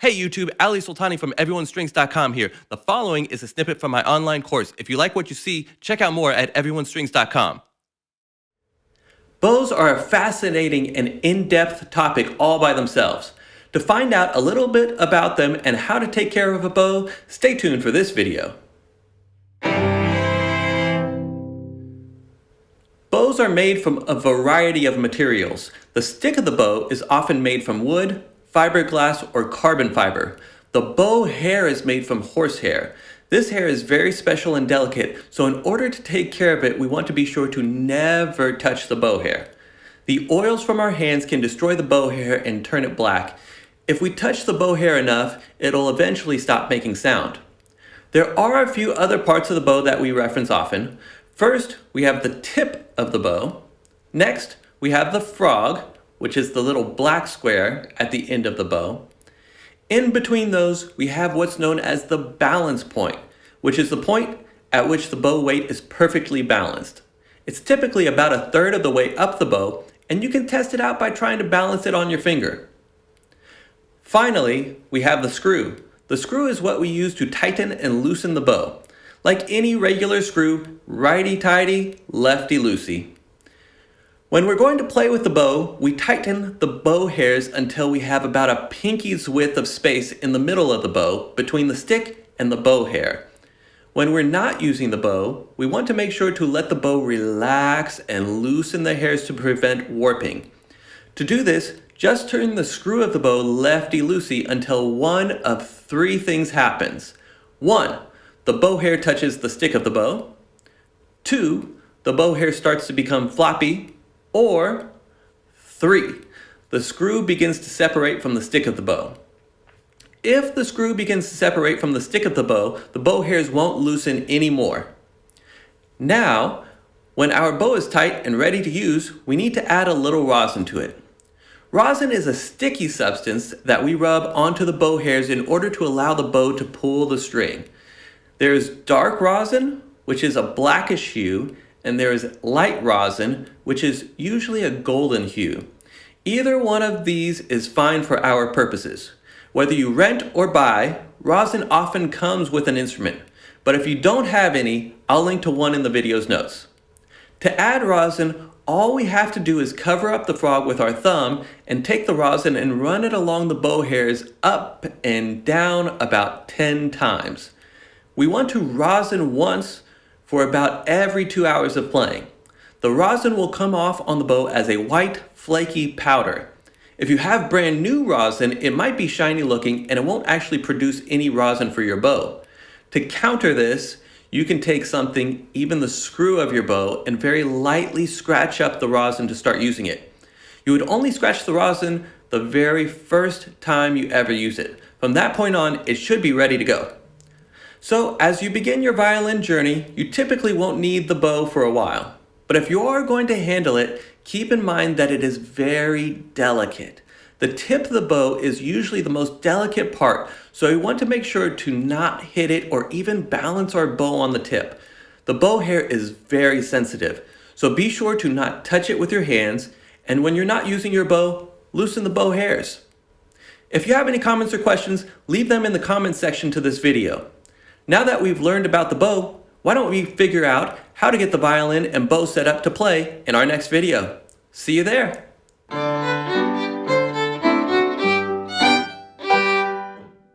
Hey YouTube, Ali Sultani from everyonestrings.com here. The following is a snippet from my online course. If you like what you see, check out more at everyonestrings.com. Bows are a fascinating and in-depth topic all by themselves. To find out a little bit about them and how to take care of a bow, stay tuned for this video. Bows are made from a variety of materials. The stick of the bow is often made from wood, fiberglass, or carbon fiber. The bow hair is made from horsehair. This hair is very special and delicate, so in order to take care of it, we want to be sure to never touch the bow hair. The oils from our hands can destroy the bow hair and turn it black. If we touch the bow hair enough, it'll eventually stop making sound. There are a few other parts of the bow that we reference often. First, we have the tip of the bow. Next, we have the frog, which is the little black square at the end of the bow. In between those, we have what's known as the balance point, which is the point at which the bow weight is perfectly balanced. It's typically about a third of the way up the bow, and you can test it out by trying to balance it on your finger. Finally, we have the screw. The screw is what we use to tighten and loosen the bow. Like any regular screw, righty-tighty, lefty-loosey. When we're going to play with the bow, we tighten the bow hairs until we have about a pinky's width of space in the middle of the bow between the stick and the bow hair. When we're not using the bow, we want to make sure to let the bow relax and loosen the hairs to prevent warping. To do this, just turn the screw of the bow lefty-loosey until one of three things happens. 1. The bow hair touches the stick of the bow. 2. The bow hair starts to become floppy. Or 3. The screw begins to separate from the stick of the bow. If the screw begins to separate from the stick of the bow hairs won't loosen anymore. Now, when our bow is tight and ready to use, we need to add a little rosin to it. Rosin is a sticky substance that we rub onto the bow hairs in order to allow the bow to pull the string. There's dark rosin, which is a blackish hue, and there is light rosin, which is usually a golden hue. Either one of these is fine for our purposes. Whether you rent or buy, rosin often comes with an instrument, but if you don't have any, I'll link to one in the video's notes. To add rosin, all we have to do is cover up the frog with our thumb and take the rosin and run it along the bow hairs up and down about 10 times. We want to rosin once for about every 2 hours of playing. The rosin will come off on the bow as a white, flaky powder. If you have brand new rosin, it might be shiny looking and it won't actually produce any rosin for your bow. To counter this, you can take something, even the screw of your bow, and very lightly scratch up the rosin to start using it. You would only scratch the rosin the very first time you ever use it. From that point on, it should be ready to go. So as you begin your violin journey, you typically won't need the bow for a while. But if you are going to handle it, keep in mind that it is very delicate. The tip of the bow is usually the most delicate part, so we want to make sure to not hit it or even balance our bow on the tip. The bow hair is very sensitive, so be sure to not touch it with your hands, and when you're not using your bow, loosen the bow hairs. If you have any comments or questions, leave them in the comments section to this video. Now that we've learned about the bow, why don't we figure out how to get the violin and bow set up to play in our next video? See you there!